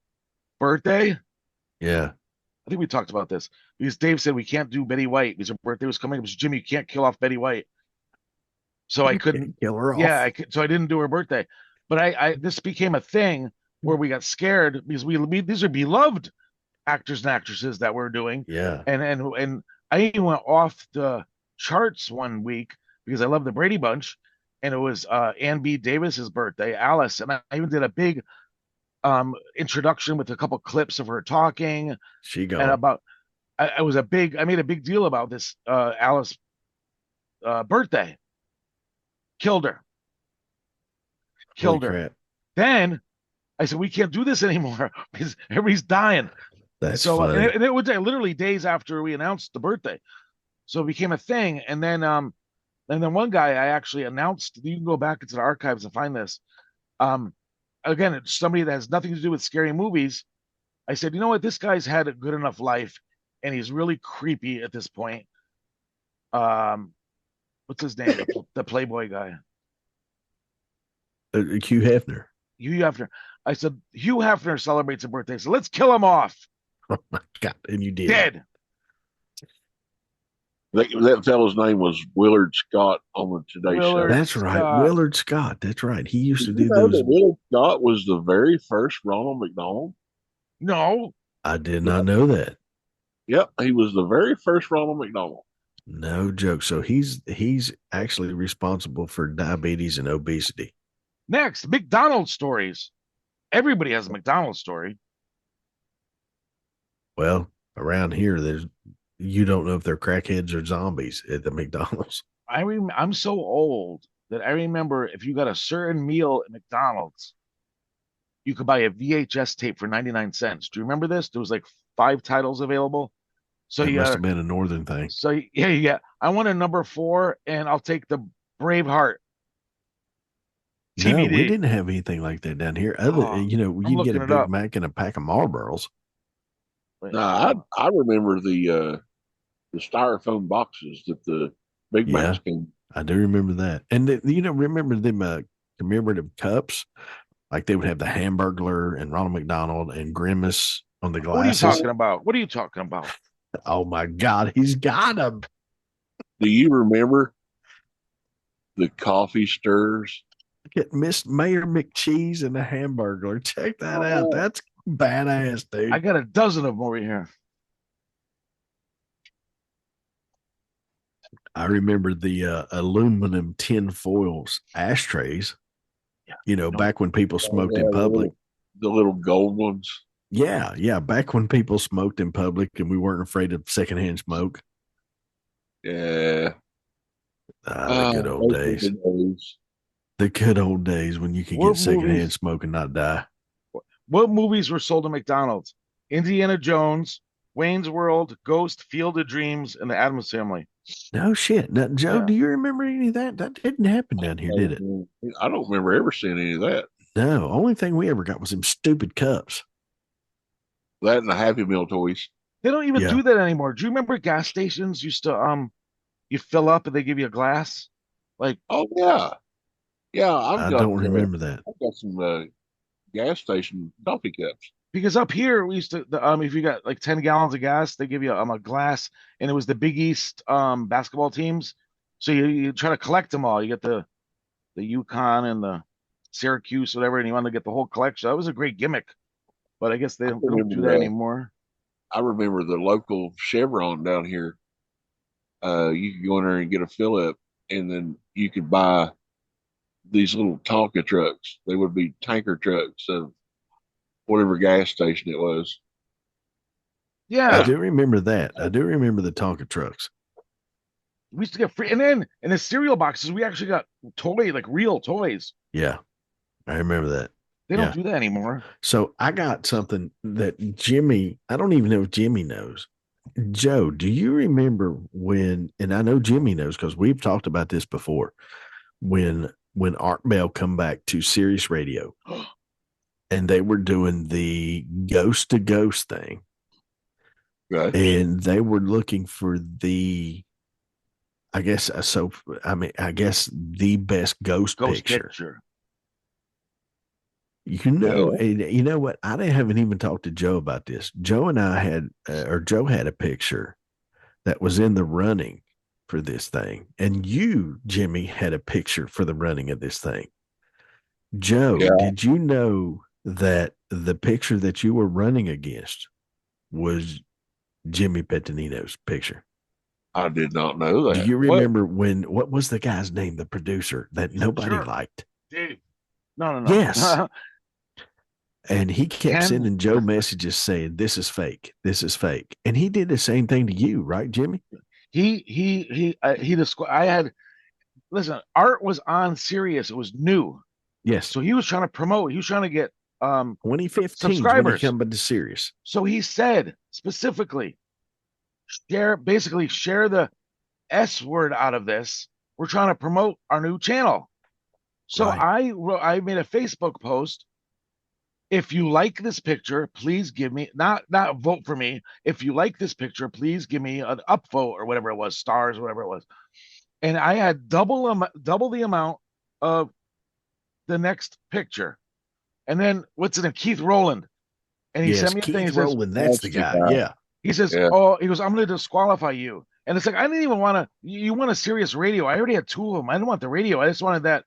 birthday. Yeah. I think we talked about this because Dave said we can't do Betty White because her birthday was coming up. So Jimmy, you can't kill off Betty White. So I couldn't kill her off. Yeah, so I didn't do her birthday. But I this became a thing where we got scared because these are beloved actors and actresses that we're doing. Yeah. And I even went off the charts one week because I love the Brady Bunch, and it was Ann B. Davis's birthday, Alice, and I even did a big introduction with a couple clips of her talking. And about I made a big deal about this Alice birthday. Killed her. Crap. Then I said, we can't do this anymore because everybody's dying. That's funny. And it was literally days after we announced the birthday. So it became a thing. And then one guy I actually announced, you can go back into the archives and find this. Again, it's somebody that has nothing to do with scary movies. I said, you know what? This guy's had a good enough life and he's really creepy at this point. What's his name? The Playboy guy. Hugh Hefner. Hugh Hefner. I said, Hugh Hefner celebrates a birthday, so let's kill him off. Oh my God. And you did. Dead. That fellow's name was Willard Scott on the Today Willard Show. That's right. Scott. Willard Scott. That's right. He used to Did you do know those. that Willard Scott was the very first Ronald McDonald? No. I did not know that. Yep, he was the very first Ronald McDonald. No joke. So he's actually responsible for diabetes and obesity. Next, McDonald's stories. Everybody has a McDonald's story. Well, around here, you don't know if they're crackheads or zombies at the McDonald's. I'm so old that I remember if you got a certain meal at McDonald's, you could buy a VHS tape for 99 cents. Do you remember this? There was like 5 titles available. So It you must have been a northern thing. So yeah. I want a number 4, and I'll take the Braveheart No, we TVD. didn't have anything like that down here. I'm You'd get a looking it Big up. Mac and a pack of Marlboros. I remember the styrofoam boxes that the Big Macs came. I do remember that. And remember them commemorative cups? Like they would have the Hamburglar and Ronald McDonald and Grimace on the glasses. What are you talking about? Oh my God, he's got them. Do you remember the coffee stirs? Get Miss Mayor McCheese and the Hamburglar. Check that out. That's badass, dude. I got a dozen of them over here. I remember the aluminum tin foils ashtrays. Back when people smoked in public. The little gold ones. Yeah. Back when people smoked in public and we weren't afraid of secondhand smoke. Yeah. The good old days. The good old days when you could get secondhand smoke and not die. What movies were sold at McDonald's? Indiana Jones, Wayne's World, Ghost, Field of Dreams, and the Addams Family. No shit. Now, Joe, do you remember any of that? That didn't happen down here, did it? I don't remember ever seeing any of that. No, only thing we ever got was them stupid cups. That and the Happy Meal toys. They don't even do that anymore. Do you remember gas stations used to you fill up and they give you a glass? Like, oh yeah. Yeah, I don't remember that. I've got some gas station coffee cups. Because up here we used to if you got like 10 gallons of gas, they give you a glass, and it was the Big East basketball teams. So you try to collect them all. You get the UConn and the Syracuse, whatever, and you want to get the whole collection. That was a great gimmick. But I guess they don't do that anymore. I remember the local Chevron down here. You could go in there and get a fill up, and then you could buy these little Tonka trucks. They would be tanker trucks of whatever gas station it was. Yeah. I do remember that. I do remember the Tonka trucks. We used to get free, and then in the cereal boxes, we actually got real toys. Yeah, I remember that. They don't do that anymore. So I got something that Jimmy, I don't even know if Jimmy knows. Joe, do you remember when, and I know Jimmy knows because we've talked about this before, when Art Bell come back to Sirius Radio and they were doing the ghost to ghost thing. Right. And they were looking for the best ghost picture. You know what? I haven't even talked to Joe about this. Joe and I Joe had a picture that was in the running for this thing. And you, Jimmy, had a picture for the running of this thing. Joe, did you know that the picture that you were running against was Jimmy Pettinino's picture? I did not know that. Do you remember what was the guy's name, the producer that nobody liked? Dave. No. Yes. And he kept sending Joe messages saying, "This is fake. This is fake." And he did the same thing to you, right, Jimmy? Art was on Sirius. It was new. Yes. So he was trying to promote. He was trying to get 2015 subscribers. When he came to Sirius. So he said specifically, share the S word out of this. We're trying to promote our new channel. So I made a Facebook post. If you like this picture, please give me not vote for me. If you like this picture, please give me an upvote or whatever it was, stars or whatever it was. And I had double the amount of the next picture. And then what's in it? Keith Rowland. And he sent me a thing. He Keith says, Rowland, that's the guy. Yeah. he says, Yeah. oh, he goes, I'm going to disqualify you. And it's like, I didn't even want to, you want a serious radio. I already had two of them. I didn't want the radio. I just wanted that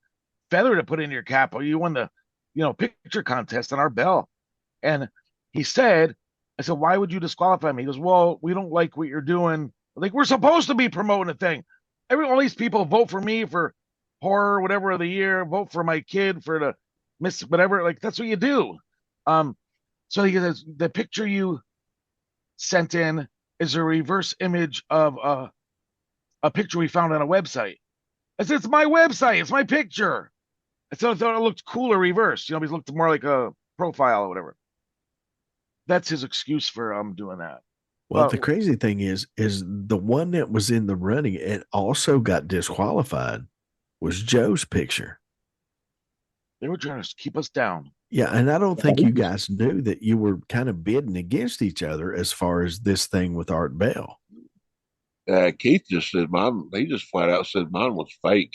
feather to put in your cap. Or you won the, picture contest on our bell. And he said, I said, why would you disqualify me? He goes, well, we don't like what you're doing. Like, we're supposed to be promoting a thing. All these people vote for me for horror, whatever of the year, vote for my kid for the miss, whatever. Like, that's what you do. So he says, the picture you sent in is a reverse image of a picture we found on a website. I said, it's my website. It's my picture. I thought it looked cooler reversed. It looked more like a profile or whatever. That's his excuse for doing that. Well, the crazy thing is the one that was in the running and also got disqualified was Joe's picture. They were trying to keep us down. Yeah, and I don't think you guys knew that you were kind of bidding against each other as far as this thing with Art Bell. Keith just said mine. He just flat out said mine was fake.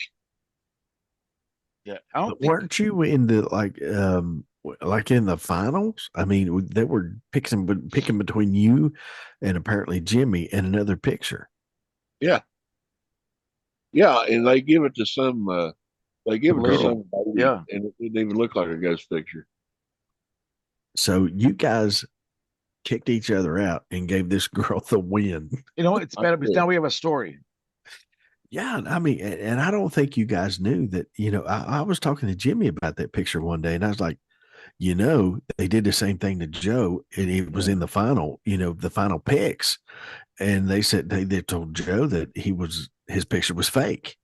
Yeah, weren't you in the like in the finals? I mean, they were picking between you and apparently Jimmy and another picture. Yeah, and they give it to some. They give it to somebody. Yeah, and it didn't even look like a ghost picture. So you guys kicked each other out and gave this girl the win. It's better because now we have a story. Yeah, I mean, and I don't think you guys knew that. I was talking to Jimmy about that picture one day, and I was like, they did the same thing to Joe, and it was in the final, the final picks, and they said they told Joe that his picture was fake,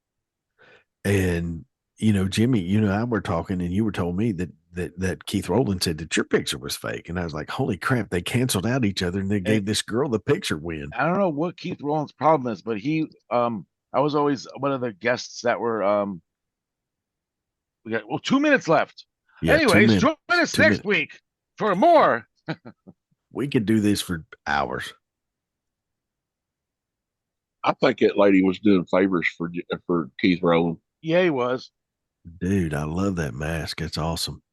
and Jimmy, and I were talking, and you were told me that Keith Rowland said that your picture was fake, and I was like, holy crap, they canceled out each other, and they gave this girl the picture win. I don't know what Keith Rowland's problem is, but he I was always one of the guests that were we got 2 minutes left. Yeah, anyways, join us next week for more. We could do this for hours. I think that lady was doing favors for Keith Rowland. Yeah, he was. Dude, I love that mask. It's awesome.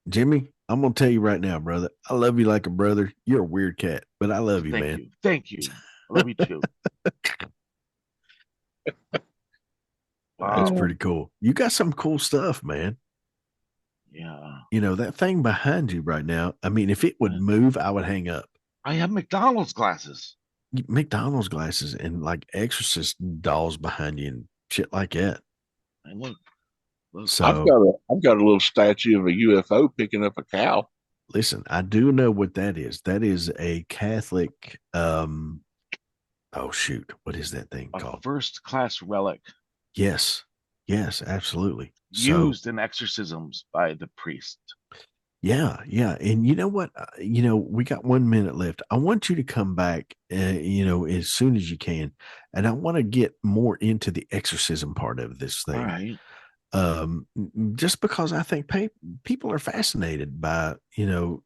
Jimmy, I'm going to tell you right now, brother, I love you like a brother. You're a weird cat, but I love you, man. Thank you. I love you too. Wow. That's pretty cool. You got some cool stuff, man. Yeah. That thing behind you right now, I mean, if it would move, I would hang up. I have McDonald's glasses. McDonald's glasses and like Exorcist dolls behind you and shit like that. And look. So I've got a little statue of a UFO picking up a cow. Listen, I do know what that is. That is a Catholic oh shoot, what is that thing called? First class relic. Yes, absolutely. Used in exorcisms by the priest. Yeah. And you know what? We got 1 minute left. I want you to come back, as soon as you can. And I want to get more into the exorcism part of this thing. All right. Just because I think people are fascinated by, you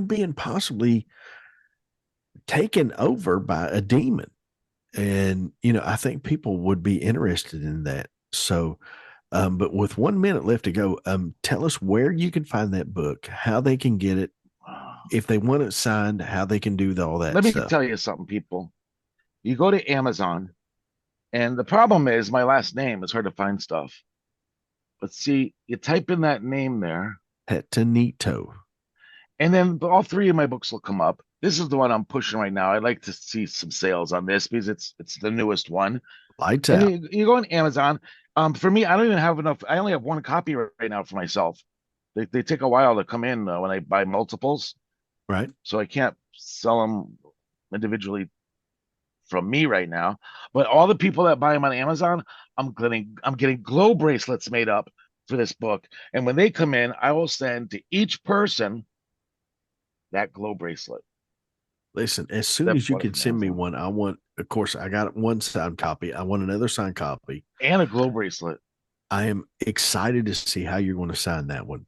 being possibly taken over by a demon. And, I think people would be interested in that. So, but with 1 minute left to go, tell us where you can find that book, how they can get it, if they want it signed, how they can do all that. Let me tell you something, people. You go to Amazon, and the problem is my last name. It's hard to find stuff. But see, you type in that name there. Petanito. And then all three of my books will come up. This is the one I'm pushing right now. I'd like to see some sales on this because it's the newest one. Lights out. You go on Amazon. For me, I don't even have enough. I only have one copy right now for myself. They take a while to come in when I buy multiples. Right. So I can't sell them individually from me right now. But all the people that buy them on Amazon, I'm getting glow bracelets made up for this book. And when they come in, I will send to each person that glow bracelet. Listen, as soon as you can send me one, I want, of course, I got one signed copy. I want another signed copy. And a glow bracelet. I am excited to see how you're going to sign that one.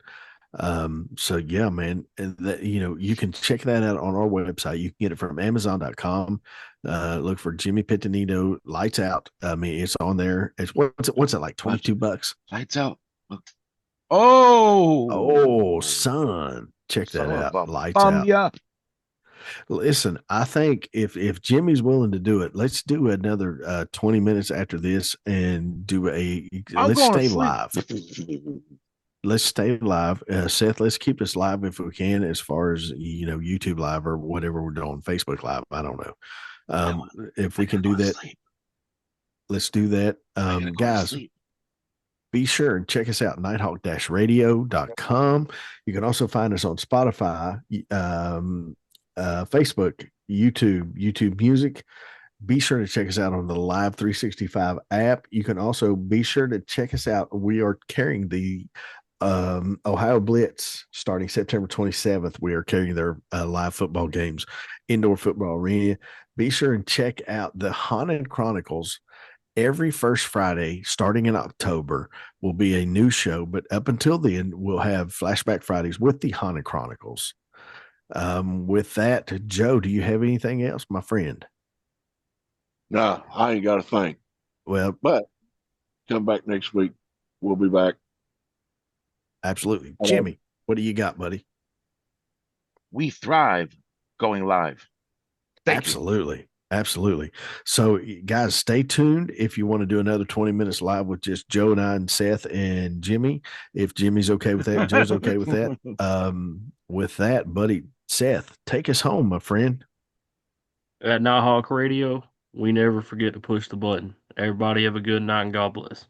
So yeah, man, you can check that out on our website. You can get it from Amazon.com. Look for Jimmy Petanito, Lights Out. I mean, it's on there. It's what's it like? $22. Lights Out. Look. Oh, son, check that son of out. a Lights bum, out. yeah. Listen, I think if Jimmy's willing to do it, let's do another 20 minutes after this and do I'm let's going to stay sleep. live. Let's stay live. Seth, let's keep this live if we can, as far as YouTube live or whatever we're doing, Facebook live. I don't know. If we can do that, let's do that. Guys, be sure and check us out, nighthawk-radio.com. You can also find us on Spotify, Facebook, YouTube Music. Be sure to check us out on the Live 365 app. You can also be sure to check us out. We are carrying the Ohio Blitz starting September 27th. We are carrying their live football games, indoor football arena. Be sure and check out the Haunted Chronicles. Every first Friday, starting in October, will be a new show. But up until then, we'll have Flashback Fridays with the Haunted Chronicles. With that, Joe, do you have anything else, my friend? No, I ain't got a thing. Well, but come back next week. We'll be back. Absolutely. Jimmy, what do you got, buddy? We thrive going live. Absolutely. Absolutely. So, guys, stay tuned if you want to do another 20 minutes live with just Joe and I and Seth and Jimmy. If Jimmy's okay with that, Joe's okay with that. With that, buddy, Seth, take us home, my friend. At Nighthawk Radio, we never forget to push the button. Everybody have a good night and God bless.